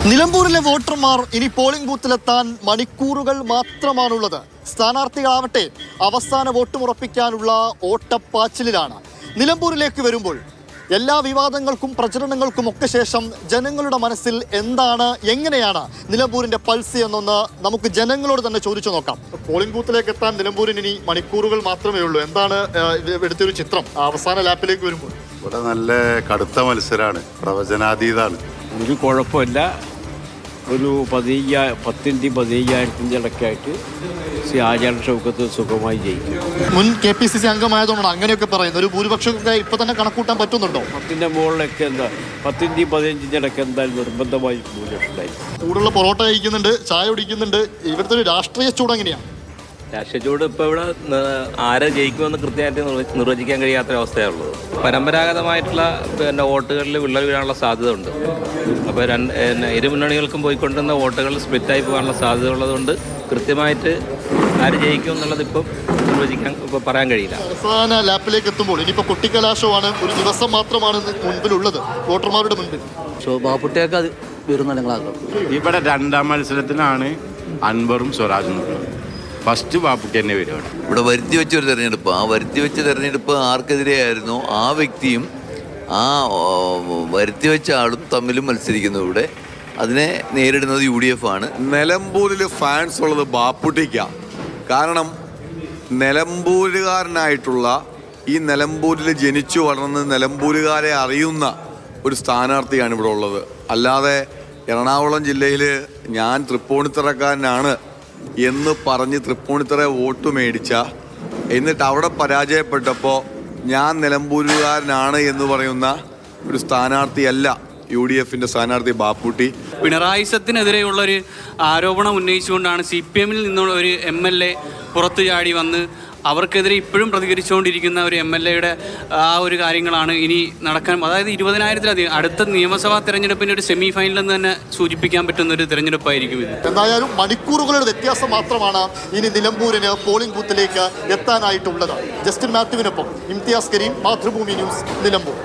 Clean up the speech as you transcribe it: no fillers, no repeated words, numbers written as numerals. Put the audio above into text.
നിലമ്പൂരിലെ വോട്ടർമാർ ഇനി പോളിംഗ് ബൂത്തിലെത്താൻ മണിക്കൂറുകൾ മാത്രമാണുള്ളത്. സ്ഥാനാർത്ഥികളാവട്ടെ അവസാന വോട്ടുമുറപ്പിക്കാനുള്ള ഓട്ടപ്പാച്ചിലാണ്. നിലമ്പൂരിലേക്ക് വരുമ്പോൾ എല്ലാ വിവാദങ്ങൾക്കും പ്രചരണങ്ങൾക്കും ഒക്കെ ശേഷം ജനങ്ങളുടെ മനസ്സിൽ എന്താണ്, എങ്ങനെയാണ് നിലമ്പൂരിന്റെ പൾസ് എന്നൊന്ന് നമുക്ക് ജനങ്ങളോട് തന്നെ ചോദിച്ചു നോക്കാം. പോളിംഗ് ബൂത്തിലേക്ക് എത്താൻ നിലമ്പൂരിന് ഇനി മണിക്കൂറുകൾ മാത്രമേ ഉള്ളൂ. എന്താണ് എടുത്തൊരു ചിത്രം അവസാന ലാപ്പിലേക്ക് വരുമ്പോൾ? ഇവിടെ നല്ല കടുത്ത മത്സരമാണ്, പ്രവചനാതീതാണ്. ഒരു കുഴപ്പമില്ല. ഒരു 15,000-15,000 ഇടയ്ക്കായിട്ട് ആചാര ഷൗക്കത്ത് സുഖമായി ജയിക്കും. മുൻ KPCC അംഗമായതുകൊണ്ടാണ് അങ്ങനെയൊക്കെ പറയുന്നത്. ഒരു ഭൂരിപക്ഷമൊക്കെ ഇപ്പൊ തന്നെ കണക്കൂട്ടാൻ പറ്റുന്നുണ്ടോ? 10ന്റെ മുകളിലൊക്കെ എന്താ 10-15 ഇടയ്ക്ക് എന്തായാലും നിർബന്ധമായി ഭൂരിപക്ഷം ഉണ്ടായിരിക്കും. ചൂടുള്ള പൊറോട്ട കഴിക്കുന്നുണ്ട്, ചായ കുടിക്കുന്നുണ്ട്. ഇവിടുത്തെ ഒരു രാഷ്ട്രീയ ചൂട് എങ്ങനെയാണ്? രാഷ്ട്രീയ ചൂട് ഇപ്പോൾ ഇവിടെ ആരെ ജയിക്കുമെന്ന് കൃത്യമായിട്ട് നിർവചിക്കാൻ കഴിയാത്ത അവസ്ഥയാണുള്ളത്. പരമ്പരാഗതമായിട്ടുള്ള വോട്ടുകളിൽ വിള്ളൽ വീഴാനുള്ള സാധ്യത ഉണ്ട്. അപ്പോൾ ഇരു മുന്നണികൾക്കും പോയിക്കൊണ്ടിരുന്ന വോട്ടുകൾ സ്പ്ലിറ്റായി പോകാനുള്ള സാധ്യത ഉള്ളതുകൊണ്ട് കൃത്യമായിട്ട് ആര് ജയിക്കും എന്നുള്ളത് ഇപ്പം പറയാൻ കഴിയില്ല. അവസാന ലാപ്പിലേക്ക് എത്തുമ്പോൾ ഇനിയിപ്പോൾ കൊട്ടിക്കലാശമാണ്. ഒരു ദിവസം മാത്രമാണ് മുൻപിലുള്ളത് വോട്ടർമാരുടെ മുൻപിൽ. ബാപ്പുട്ടിയൊക്കെ അത് വരുന്ന ഇവിടെ രണ്ടാം മത്സരത്തിനാണ് അൻവറും സ്വരാജും നിൽക്കുന്നത്. ഫസ്റ്റ് ബാപ്പുക്ക് തന്നെ വരുവാണ്. ഇവിടെ വരുത്തി വെച്ചൊരു തെരഞ്ഞെടുപ്പ്. ആ വരുത്തി വെച്ച തെരഞ്ഞെടുപ്പ് ആർക്കെതിരെയായിരുന്നു? ആ വ്യക്തിയും ആ വരുത്തി വെച്ച ആളും തമ്മിലും മത്സരിക്കുന്നു. ഇവിടെ അതിനെ നേരിടുന്നത് UDF ആണ്. നിലമ്പൂരിൽ ഫാൻസ് ഉള്ളത് ബാപ്പുട്ടിക്കാണ്. കാരണം നിലമ്പൂരുകാരനായിട്ടുള്ള ഈ നിലമ്പൂരിൽ ജനിച്ചു വളർന്ന് നിലമ്പൂരുകാരെ അറിയുന്ന ഒരു സ്ഥാനാർത്ഥിയാണ് ഇവിടെ ഉള്ളത്. അല്ലാതെ എറണാകുളം ജില്ലയിൽ ഞാൻ തൃപ്പൂണിത്തറക്കാരനാണ് എന്ന് പറഞ്ഞ് തൃപ്പൂണിത്തറ വോട്ട് മേടിച്ച, എന്നിട്ട് അവിടെ പരാജയപ്പെട്ടപ്പോൾ ഞാൻ നിലമ്പൂരുകാരനാണ് എന്ന് പറയുന്ന ഒരു സ്ഥാനാർത്ഥിയല്ല UDFന്റെ സ്ഥാനാർത്ഥി ബാപ്പുട്ടി. പിണറായി സത്തിനെതിരെയുള്ളൊരു ആരോപണം ഉന്നയിച്ചുകൊണ്ടാണ് CPMൽ നിന്നുള്ള ഒരു MLA പുറത്തു ചാടി വന്ന് അവർക്കെതിരെ ഇപ്പോഴും പ്രതികരിച്ചുകൊണ്ടിരിക്കുന്ന ഒരു MLAയുടെ ആ ഒരു കാര്യങ്ങളാണ് ഇനി നടക്കാൻ. അതായത് 20,000-ലധികം അടുത്ത നിയമസഭാ തെരഞ്ഞെടുപ്പിൻ്റെ ഒരു സെമി ഫൈനൽ എന്ന് തന്നെ സൂചിപ്പിക്കാൻ പറ്റുന്ന ഒരു തെരഞ്ഞെടുപ്പായിരിക്കും ഇത്. എന്തായാലും മണിക്കൂറുകളുടെ വ്യത്യാസം മാത്രമാണ് ഇനി നിലമ്പൂരിന് പോളിംഗ് ബൂത്തിലേക്ക് എത്താനായിട്ടുള്ളത്. ജസ്റ്റിൻ മാത്യുവിനൊപ്പം ഇംതിയാസ് കരീം, മാതൃഭൂമി ന്യൂസ്, നിലമ്പൂർ.